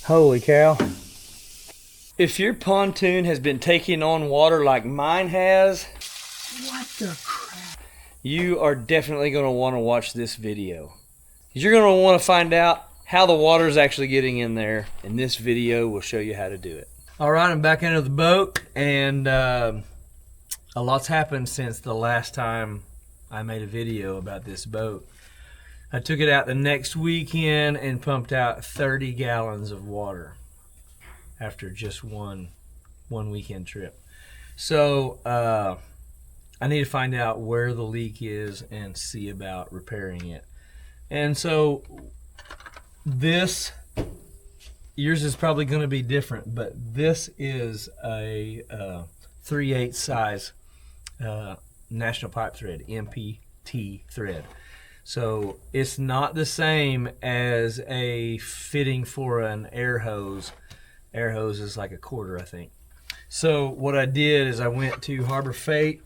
Holy cow. If your pontoon has been taking on water like mine has, What the crap? you are definitely going to want to watch this video. You're going to want to find out how the water is actually getting in there, and this video will show you how to do it. All right, I'm back into the boat, and a lot's happened since the last time I made a video about this boat. I took it out the next weekend and pumped out 30 gallons of water after just one weekend trip. So I need to find out where the leak is and see about repairing it. And so yours is probably going to be different, but this is a 3/8 size National Pipe Thread, MPT thread. So it's not the same as a fitting for an air hose. Air hose is like a quarter, I think. So what I did is I went to Harbor Freight,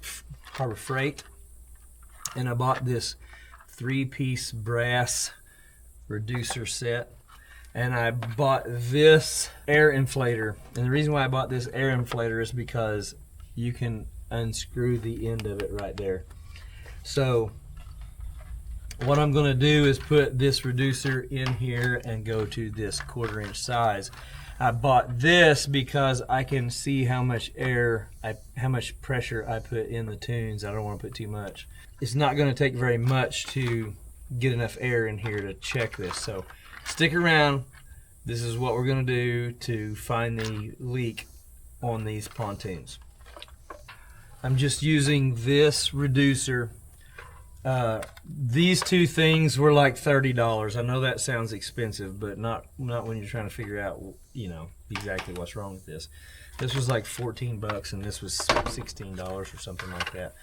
and I bought this 3-piece brass reducer set. And I bought this air inflator. And the reason why I bought this air inflator is because you can unscrew the end of it right there. So what I'm going to do is put this reducer in here and go to this 1/4 inch size. I bought this because I can see how much pressure I put in the tunes. I don't want to put too much. It's not going to take very much to get enough air in here to check this. So stick around. This is what we're going to do to find the leak on these pontoons. I'm just using this reducer. These two things were like $30. I know that sounds expensive, but not when you're trying to figure out, you know, exactly what's wrong with this. This was like 14 bucks and this was $16 or something like that.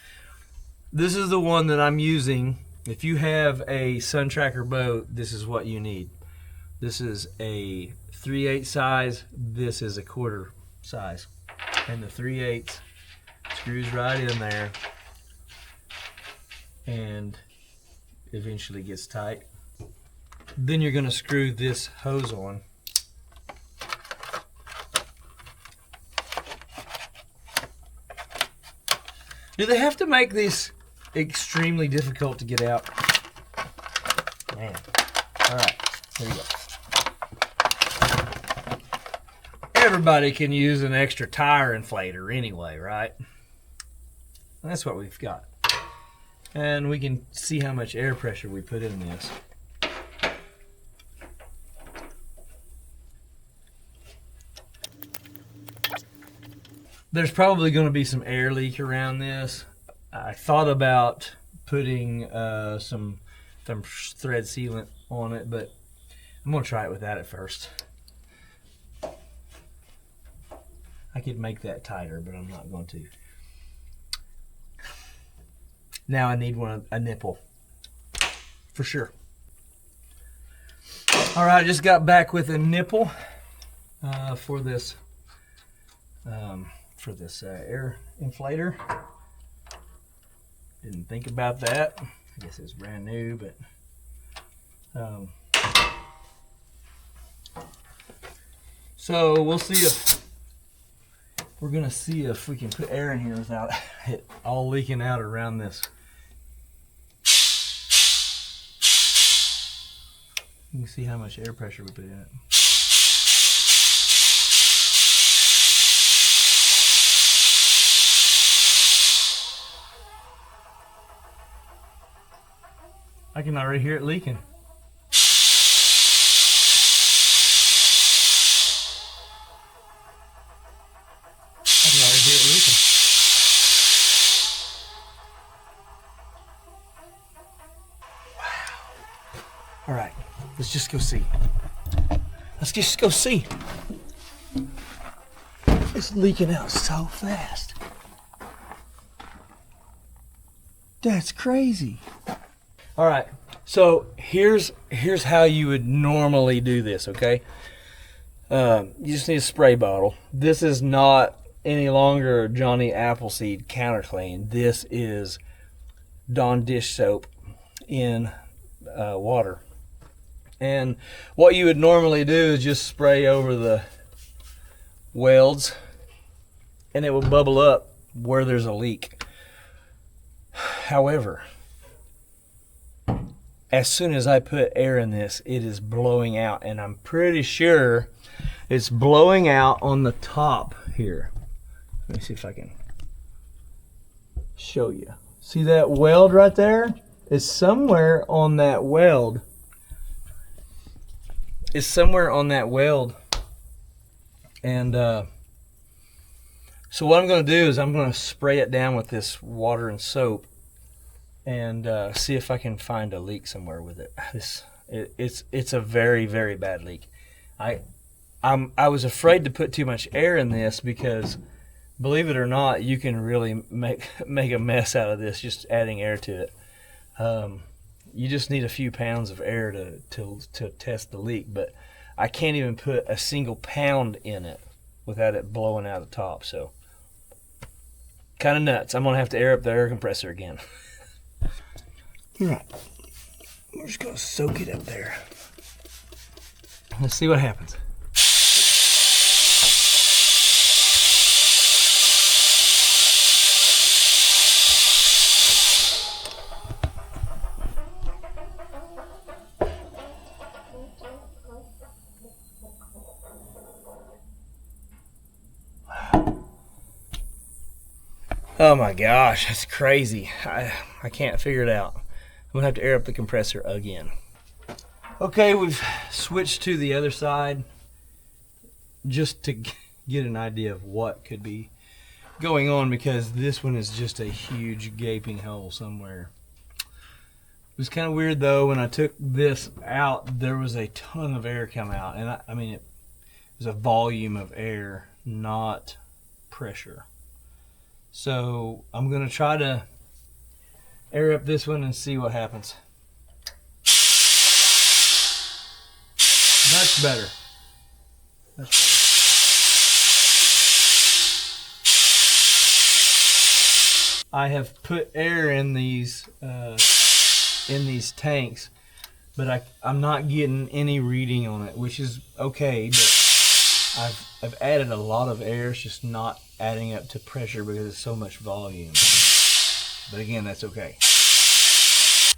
This is the one that I'm using. If you have a Sun Tracker boat, this is what you need. This is a 3/8 size. This is a 1/4 size. And the 3/8 screws right in there and eventually gets tight. Then you're going to screw this hose on. Do they have to make this extremely difficult to get out? Man. All right, here we go. Everybody can use an extra tire inflator anyway, right? And that's what we've got. And we can see how much air pressure we put in this. There's probably going to be some air leak around this. I thought about putting some thread sealant on it, but I'm going to try it without it first. I could make that tighter, but I'm not going to. Now I need a nipple, for sure. All right, I just got back with a nipple for this air inflator. Didn't think about that. I guess it's brand new, but so we'll see if we're gonna see if we can put air in here without it all leaking out around this. You can see how much air pressure we put in it. I can already hear it leaking. I can already hear it leaking. Wow. All right, let's just go see. Let's just go see. It's leaking out so fast. That's crazy. All right, so here's how you would normally do this, okay? You just need a spray bottle. This is not any longer Johnny Appleseed counter clean. This is Dawn dish soap in water. And what you would normally do is just spray over the welds and it will bubble up where there's a leak. However, as soon as I put air in this, it is blowing out, and I'm pretty sure it's blowing out on the top here. Let me see if I can show you. See that weld right there? It's somewhere on that weld. It's somewhere on that weld. And so what I'm going to do is I'm going to spray it down with this water and soap and see if I can find a leak somewhere with it. It's a very, very bad leak. I was afraid to put too much air in this because, believe it or not, you can really make a mess out of this just adding air to it. You just need a few pounds of air to test the leak, but I can't even put a single pound in it without it blowing out the top. So kind of nuts. I'm gonna have to air up the air compressor again. All right, we're just gonna soak it up there. Let's see what happens. Oh my gosh, that's crazy. I can't figure it out. I'm gonna have to air up the compressor again. Okay, we've switched to the other side just to get an idea of what could be going on, because this one is just a huge gaping hole somewhere. It was kind of weird though, when I took this out, there was a ton of air come out, and I mean, it was a volume of air, not pressure. So I'm gonna try to air up this one and see what happens. Much better. Much better. I have put air in these tanks, but I'm not getting any reading on it, which is okay. But I've added a lot of air. It's just not adding up to pressure because it's so much volume. But again, that's okay.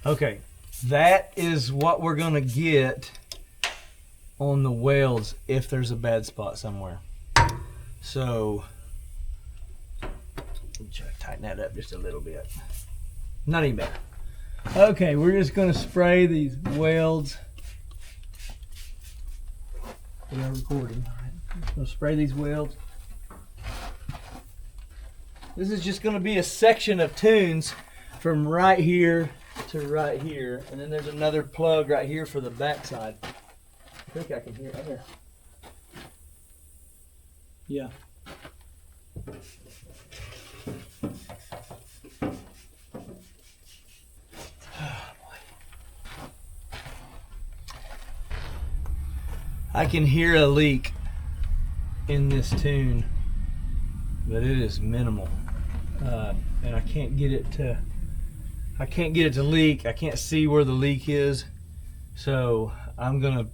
Okay, that is what we're gonna get on the welds if there's a bad spot somewhere. So try to tighten that up just a little bit. Not even better. Okay, we're just gonna spray these welds. We are recording. All right, just gonna spray these welds. This is just gonna be a section of tunes from right here to right here, and then there's another plug right here for the back side. I think I can hear it there. Yeah. I can hear a leak in this tune, but it is minimal, and I can't get it to leak. I can't see where the leak is, so I'll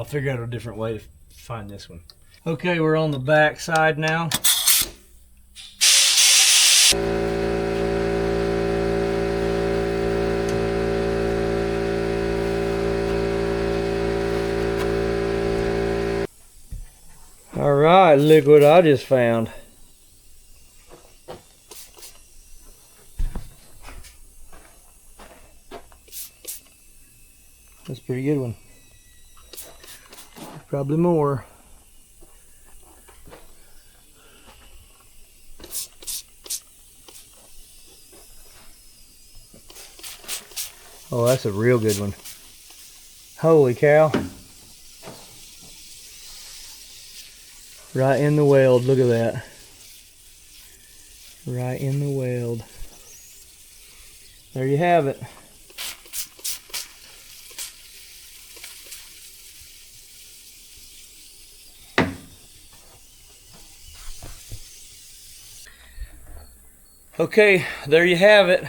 figure out a different way to find this one. Okay, we're on the back side now. All right, look what I just found. That's a pretty good one. Probably more. Oh, that's a real good one. Holy cow. Right in the weld, look at that. Right in the weld. There you have it. Okay, there you have it.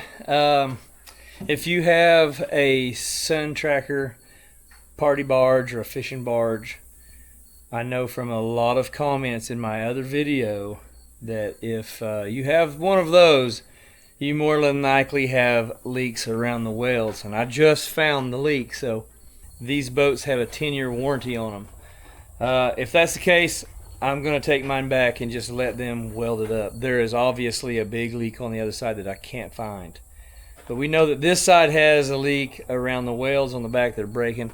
If you have a sun tracker party barge or a fishing barge, I know from a lot of comments in my other video that if you have one of those, you more than likely have leaks around the welds. And I just found the leak, so these boats have a 10-year warranty on them. If that's the case, I'm going to take mine back and just let them weld it up. There is obviously a big leak on the other side that I can't find. But we know that this side has a leak around the welds on the back that are breaking.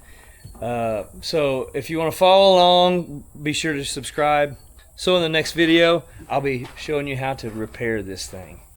So if you want to follow along, be sure to subscribe. So in the next video, I'll be showing you how to repair this thing.